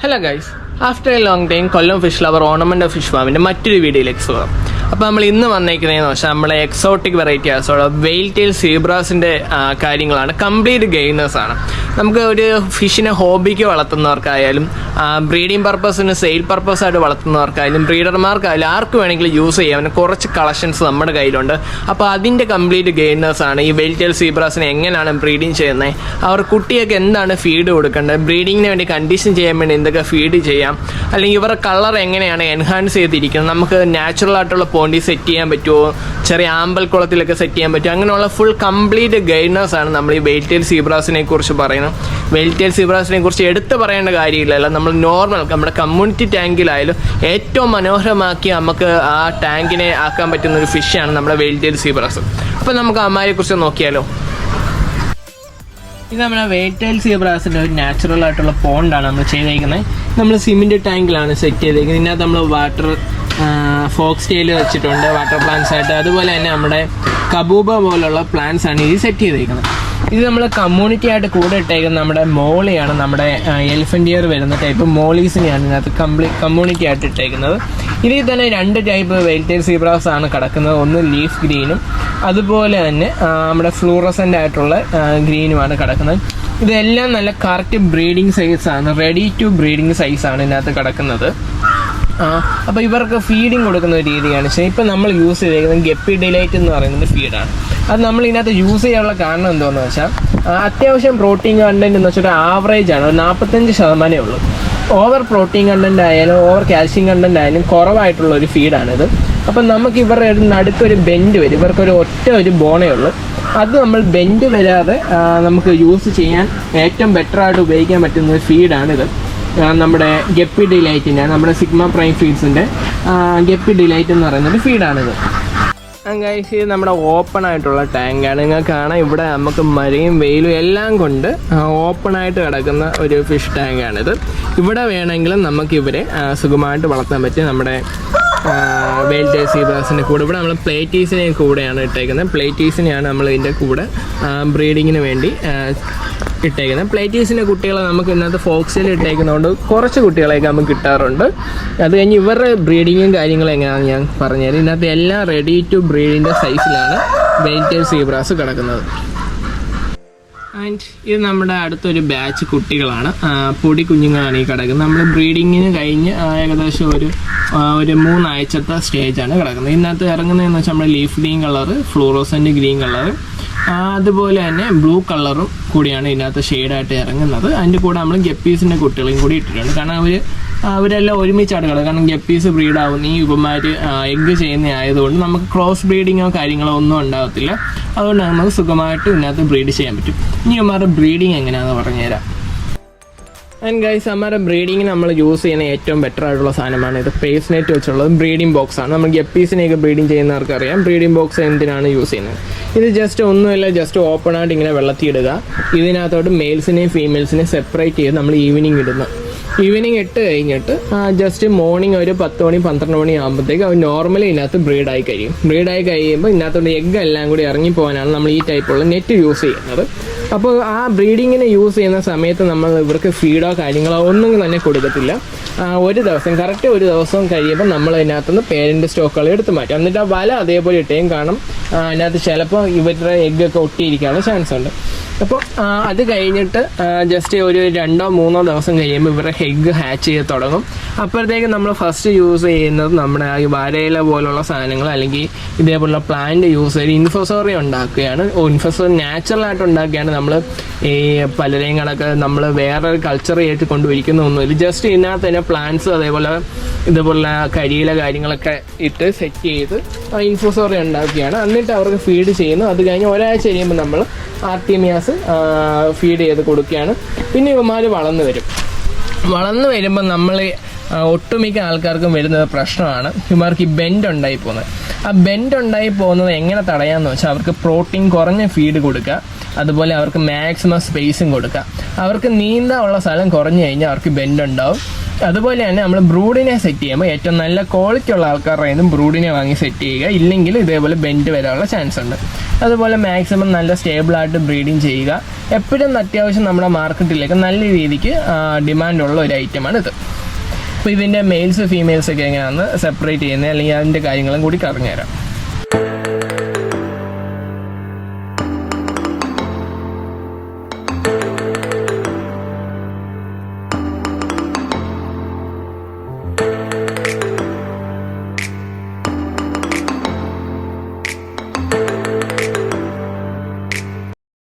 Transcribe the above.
Hello guys, after a long time Kollam fish lover ornament fish ഫാമിൻ്റെ മറ്റൊരു വീഡിയോയിലേക്ക് സ്വാഗതം. അപ്പോൾ നമ്മൾ ഇന്ന് വന്നേക്കുന്നതെന്ന് വെച്ചാൽ നമ്മളെ എക്സോട്ടിക് വെറൈറ്റി ആസുള്ള വെയിൽ ടെയിൽ സീബ്രാസിൻ്റെ കാര്യങ്ങളാണ്. കംപ്ലീറ്റ് ഗെയിനേഴ്സാണ്. നമുക്ക് ഒരു ഫിഷിനെ ഹോബിക്ക് വളർത്തുന്നവർക്കായാലും ബ്രീഡിംഗ് പർപ്പസിന് സെയിൽ പർപ്പസായിട്ട് വളർത്തുന്നവർക്കായാലും ബ്രീഡർമാർക്കായാലും ആർക്ക് വേണമെങ്കിലും യൂസ് ചെയ്യാൻ കുറച്ച് കളക്ഷൻസ് നമ്മുടെ കയ്യിലുണ്ട്. അപ്പോൾ അതിൻ്റെ കംപ്ലീറ്റ് ഗെയിനേഴ്സാണ്. ഈ വെയിൽ ടെയിൽ സീബ്രാസിനെ എങ്ങനെയാണ് ബ്രീഡിങ് ചെയ്യുന്നത്, അവർ കുട്ടിയൊക്കെ എന്താണ് ഫീഡ് കൊടുക്കേണ്ടത്, ബ്രീഡിങ്ങിന് വേണ്ടി കണ്ടീഷൻ ചെയ്യാൻ വേണ്ടി എന്തൊക്കെ ഫീഡ് ചെയ്യാം, അല്ലെങ്കിൽ ഇവരുടെ കളർ എങ്ങനെയാണ് എൻഹാൻസ് ചെയ്തിരിക്കുന്നത്, നമുക്ക് നാച്ചുറൽ ആയിട്ടുള്ള പോണ്ടി സെറ്റ് ചെയ്യാൻ പറ്റുമോ, ചെറിയ ആമ്പൽ കുളത്തിലൊക്കെ സെറ്റ് ചെയ്യാൻ പറ്റുമോ, അങ്ങനെയുള്ള ഫുൾ കംപ്ലീറ്റ് ഗൈഡൻസാണ് നമ്മൾ ഈ വെയിൽ ടെയിൽ സീബ്രാസിനെ കുറിച്ച് പറയുന്നത്. വെയിൽ ടെയിൽ സീബ്രാസിനെ കുറിച്ച് എടുത്തു പറയേണ്ട കാര്യമില്ലല്ലോ. നമ്മൾ നോർമൽ നമ്മുടെ കമ്മ്യൂണിറ്റി ടാങ്കിലായാലും ഏറ്റവും മനോഹരമാക്കി നമുക്ക് ആ ടാങ്കിനെ ആക്കാൻ പറ്റുന്ന ഒരു ഫിഷാണ് നമ്മുടെ വെയിൽ ടെയിൽ സീബ്രാസ്. അപ്പോൾ നമുക്ക് അമ്മാരെ കുറിച്ച് നോക്കിയാലോ. ഇത് നമ്മുടെ വെയിൽ ടെയിൽ സീബ്രാസിൻ്റെ ഒരു നാച്ചുറൽ ആയിട്ടുള്ള പോണ്ടാണ് നമ്മൾ ചെയ്തേക്കുന്നത്. നമ്മൾ സിമെൻറ്റ് ടാങ്കിലാണ് സെറ്റ് ചെയ്തേക്കുന്നത്. ഇതിനകത്ത് നമ്മൾ വാട്ടർ ഫോക്സ് ടെയിൽ വെച്ചിട്ടുണ്ട്, വാട്ടർ പ്ലാന്റ്സ് ആയിട്ട്. അതുപോലെ തന്നെ നമ്മുടെ കബൂബ പോലുള്ള പ്ലാന്റ്സ് ആണ് ഇത് സെറ്റ് ചെയ്തേക്കുന്നത്. ഇത് നമ്മൾ കമ്മ്യൂണിറ്റി ആയിട്ട് കൂടെ ഇട്ടേക്കുന്നത് നമ്മുടെ മോളിയാണ്, നമ്മുടെ എലിഫൻ്റ് ഇയർ വരുന്ന ടൈപ്പ് മോളീസിനെയാണ് ഇതിനകത്ത് കമ്മ്യൂണിറ്റി ആയിട്ട് ഇട്ടേക്കുന്നത്. ഇതിൽ തന്നെ 2 ടൈപ്പ് വെയിൽ ടെയിൽ സീബ്രാസ് ആണ് കിടക്കുന്നത്. ഒന്ന് ലീഫ് ഗ്രീനും അതുപോലെ തന്നെ നമ്മുടെ ഫ്ലൂറസൻ്റ് ആയിട്ടുള്ള ഗ്രീനുമാണ് കിടക്കുന്നത്. ഇതെല്ലാം നല്ല കറക്റ്റ് ബ്രീഡിങ് സൈസാണ്, റെഡി ടു ബ്രീഡിങ് സൈസാണ് ഇതിനകത്ത് കിടക്കുന്നത്. അപ്പോൾ ഇവർക്ക് ഫീഡിങ് കൊടുക്കുന്ന ഒരു രീതിയാണ്. പക്ഷേ ഇപ്പം നമ്മൾ യൂസ് ചെയ്തേക്കുന്നത് ഗപ്പി ഡിലൈറ്റ് എന്ന് പറയുന്നത് ഫീഡാണ്. അത് നമ്മൾ ഇതിനകത്ത് യൂസ് ചെയ്യാനുള്ള കാരണം എന്താണെന്ന് വെച്ചാൽ അത്യാവശ്യം പ്രോട്ടീൻ കണ്ടൻറ്റ് എന്ന് വെച്ചാൽ ഒരു ആവറേജ് ആണ്, ഒരു 45% ഉള്ളൂ. ഓവർ പ്രോട്ടീൻ കണ്ടൻറ്റ് ആയാലും ഓവർ കാൽഷ്യം കണ്ടൻറ്റ് ആയാലും കുറവായിട്ടുള്ള ഒരു ഫീഡാണിത്. അപ്പം നമുക്ക് ഇവരുടെ ഒരു നടുക്കൊരു ബെൻഡ് വരും. ഇവർക്കൊരു ഒരു ബോണേ ഉള്ളൂ. അത് നമ്മൾ ബെൻഡ് വരാതെ നമുക്ക് യൂസ് ചെയ്യാൻ ഏറ്റവും ബെറ്ററായിട്ട് ഉപയോഗിക്കാൻ പറ്റുന്ന ഒരു ഫീഡാണിത്. നമ്മുടെ ഗപ്പി ഡിലൈറ്റിൻ്റെ, നമ്മുടെ സിഗ്മ പ്രൈം ഫീഡ്സിൻ്റെ ഗപ്പി ഡിലൈറ്റ് എന്ന് പറയുന്നൊരു ഫീഡാണിത്. ഗൈസ്, ഇത് നമ്മുടെ ഓപ്പൺ ആയിട്ടുള്ള ടാങ്കാണ്. നിങ്ങൾക്ക് കാണാം ഇവിടെ നമുക്ക് മഴയും വെയിലും എല്ലാം കൊണ്ട് ഓപ്പണായിട്ട് കിടക്കുന്ന ഒരു ഫിഷ് ടാങ്കാണിത്. ഇവിടെ വേണമെങ്കിലും നമുക്ക് ഇവരെ സുഖമായിട്ട് വളർത്താൻ പറ്റും. നമ്മുടെ വെയിൽ ടെയിൽ സീബ്രാസിൻ്റെ കൂടെ ഇവിടെ നമ്മൾ പ്ലേറ്റീസിനെ കൂടെയാണ് ഇട്ടേക്കുന്നത്. പ്ലേറ്റീസിനെയാണ് നമ്മൾ ഇതിൻ്റെ കൂടെ ബ്രീഡിങ്ങിന് വേണ്ടി ഇട്ടേക്കുന്നത്. പ്ലേറ്റീസിൻ്റെ കുട്ടികളെ നമുക്ക് ഇന്നത്തെ ഫോക്സിൽ ഇട്ടേക്കുന്നതുകൊണ്ട് കുറച്ച് കുട്ടികളെയൊക്കെ നമുക്ക് കിട്ടാറുണ്ട്. അത് കഴിഞ്ഞ് ഇവരുടെ ബ്രീഡിങ്ങും കാര്യങ്ങളും എങ്ങനെയാണെന്ന് ഞാൻ പറഞ്ഞുതരാം. ഇതിനകത്ത് എല്ലാം റെഡി ടു ബ്രീഡിൻ്റെ സൈസിലാണ് വെയിൽ ടെയിൽ സീബ്രാസ് കിടക്കുന്നത്. ആൻഡ് ഇത് നമ്മുടെ അടുത്തൊരു ബാച്ച് കുട്ടികളാണ്, പൊടി കുഞ്ഞുങ്ങളാണ് ഈ കിടക്കുന്നത്. നമ്മൾ ബ്രീഡിങ്ങിന് കഴിഞ്ഞ് ഏകദേശം ഒരു 3 ആഴ്ചത്തെ സ്റ്റേജാണ് കിടക്കുന്നത്. ഇതിനകത്ത് ഇറങ്ങുന്നതെന്ന് വെച്ചാൽ നമ്മുടെ leaf green colour, fluorescent green colour, അതുപോലെ തന്നെ ബ്ലൂ കളറും കൂടിയാണ് ഇതിനകത്ത് ഷെയ്ഡായിട്ട് ഇറങ്ങുന്നത്. അതിൻ്റെ കൂടെ നമ്മൾ ഗപ്പീസിൻ്റെ കുട്ടികളെയും കൂടി ഇട്ടിട്ടുണ്ട്. കാരണം അവരെല്ലാം ഒരുമിച്ചാണ് കിടക്കുക. കാരണം ഗപ്പീസ് ബ്രീഡാവുന്ന ഈ ഇവന്മാർ എഗ്ഗ് ചെയ്യുന്ന ആയതുകൊണ്ട് നമുക്ക് ക്രോസ് ബ്രീഡിങ്ങോ കാര്യങ്ങളോ ഒന്നും ഉണ്ടാകത്തില്ല. അതുകൊണ്ട് നമുക്ക് സുഖമായിട്ട് ഇതിനകത്ത് ബ്രീഡ് ചെയ്യാൻ പറ്റും. ഇനി ഇവന്മാരുടെ ബ്രീഡിങ് എങ്ങനെയാണെന്ന് പറഞ്ഞുതരാം. ആൻഡ് ഗൈസ്, നമ്മുടെ ബ്രീഡിങ്ങിന് നമ്മൾ യൂസ് ചെയ്യുന്ന ഏറ്റവും ബെറ്റർ ആയിട്ടുള്ള സാധനമാണ് ഇത്. പേസ് നെറ്റ് വെച്ചുള്ളത് ബ്രീഡിംഗ് ബോക്സാണ്. നമ്മൾ ഗപ്പീസിനെയൊക്കെ ബ്രീഡിങ് ചെയ്യുന്നവർക്ക് അറിയാം ബ്രീഡിംഗ് ബോക്സ് എന്തിനാണ് യൂസ് ചെയ്യുന്നത്. ഇത് ജസ്റ്റ് ഒന്നുമില്ല, ജസ്റ്റ് ഓപ്പണായിട്ട് ഇങ്ങനെ വെള്ളത്തിൽ ഇടുക. ഇതിനകത്തോട്ട് മെയിൽസിനെയും ഫീമെയിൽസിനെയും സെപ്പറേറ്റ് ചെയ്ത് നമ്മൾ ഈവനിങ് ഇടുന്നു. ഈവനിങ് ഇട്ട് കഴിഞ്ഞിട്ട് ജസ്റ്റ് മോർണിംഗ് ഒരു 10 മണി 12 മണി ആകുമ്പോഴത്തേക്ക് അവർ നോർമലി ഇതിനകത്ത് ബ്രീഡായി കഴിയും. ബ്രീഡായി കഴിയുമ്പോൾ ഇതിനകത്തോട്ട് എഗ്ഗ് എല്ലാം കൂടി ഇറങ്ങിപ്പോകാനാണ് നമ്മൾ ഈ ടൈപ്പുള്ള നെറ്റ് യൂസ് ചെയ്യുന്നത്. അപ്പോൾ ആ ബ്രീഡിങ്ങിന് യൂസ് ചെയ്യുന്ന സമയത്ത് നമ്മൾ ഇവർക്ക് ഫീഡോ കാര്യങ്ങളോ ഒന്നും തന്നെ കൊടുക്കത്തില്ല. ഒരു ദിവസം കറക്റ്റ് ഒരു ദിവസം കഴിയുമ്പോൾ നമ്മൾ അതിനകത്തുനിന്ന് പേരൻറ്റ് സ്റ്റോക്കുകൾ എടുത്ത് മാറ്റും. എന്നിട്ട് ആ വല അതേപോലെ ഇട്ടേയും കാണും. അതിനകത്ത് ചിലപ്പോൾ ഇവരുടെ എഗ്ഗൊക്കെ ഒട്ടിയിരിക്കാനുള്ള ചാൻസ് ഉണ്ട്. അപ്പോൾ അത് കഴിഞ്ഞിട്ട് ജസ്റ്റ് ഒരു 2-3 ദിവസം കഴിയുമ്പോൾ ഇവരുടെ എഗ്ഗ് ഹാച്ച് ചെയ്ത് തുടങ്ങും. അപ്പോഴത്തേക്ക് നമ്മൾ ഫസ്റ്റ് യൂസ് ചെയ്യുന്നത് നമ്മുടെ ഈ വാഴയില പോലുള്ള സാധനങ്ങൾ അല്ലെങ്കിൽ ഇതേപോലുള്ള പ്ലാന്റ് യൂസ് ചെയ്ത് ഇൻഫോസോറി ഉണ്ടാക്കുകയാണ്. ഇൻഫോസോറി നാച്ചുറലായിട്ട് ഉണ്ടാക്കുകയാണ്. നമ്മൾ ഈ പലരെയും കണക്ക് നമ്മൾ വേറെ കൾച്ചർ ആയിട്ട് കൊണ്ടുവരിക്കുന്നൊന്നുമില്ല. ജസ്റ്റ് ഇതിനകത്ത് തന്നെ പ്ലാന്റ്സ് ഇതേപോലുള്ള കരിയില കാര്യങ്ങളൊക്കെ ഇട്ട് സെറ്റ് ചെയ്ത് ഇൻഫോസോറി ഉണ്ടാക്കുകയാണ്. എന്നിട്ട് അവർക്ക് ഫീഡ് ചെയ്യുന്നു. അത് കഴിഞ്ഞ് ഒരാഴ്ച കഴിയുമ്പോൾ നമ്മൾ ആർട്ടിമിയാസ് ഫീഡ് ചെയ്ത് കൊടുക്കുകയാണ്. പിന്നെ ഇവന്മാർ വളർന്നു വരുമ്പോൾ നമ്മൾ ഒട്ടുമിക്ക ആൾക്കാർക്കും വരുന്നത് പ്രശ്നമാണ് ഇവർക്ക് ഈ ബെൻഡ് ഉണ്ടായി പോകുന്നത്. ആ ബെൻഡ് ഉണ്ടായി പോകുന്നത് എങ്ങനെ തടയാമെന്ന് വെച്ചാൽ അവർക്ക് പ്രോട്ടീൻ കുറഞ്ഞ ഫീഡ് കൊടുക്കുക, അതുപോലെ അവർക്ക് മാക്സിമം സ്പേസും കൊടുക്കുക. അവർക്ക് നീന്താനുള്ള സ്ഥലം കുറഞ്ഞു കഴിഞ്ഞാൽ അവർക്ക് ബെൻഡ് ഉണ്ടാവും. അതുപോലെ തന്നെ നമ്മൾ ബ്രൂഡിനെ സെറ്റ് ചെയ്യുമ്പോൾ ഏറ്റവും നല്ല ക്വാളിറ്റി ഉള്ള ആൾക്കാരുടെ നിന്നും ബ്രൂഡിനെ വാങ്ങി സെറ്റ് ചെയ്യുക. ഇല്ലെങ്കിൽ ഇതേപോലെ ബെൻഡ് വരാനുള്ള ചാൻസ് ഉണ്ട്. അതുപോലെ മാക്സിമം നല്ല സ്റ്റേബിളായിട്ട് ബ്രീഡിങ് ചെയ്യുക. എപ്പോഴും അത്യാവശ്യം നമ്മുടെ മാർക്കറ്റിലേക്ക് നല്ല രീതിക്ക് ഡിമാൻഡുള്ള ഒരു ഐറ്റമാണ് ഇത്. അപ്പോൾ ഇതിൻ്റെ മെയിൽസ് ഫീമെയിൽസ് ഒക്കെ എങ്ങനെയാണെന്ന് സെപ്പറേറ്റ് ചെയ്യുന്നത് അല്ലെങ്കിൽ അതിൻ്റെ കാര്യങ്ങളും കൂടി പറഞ്ഞുതരാം.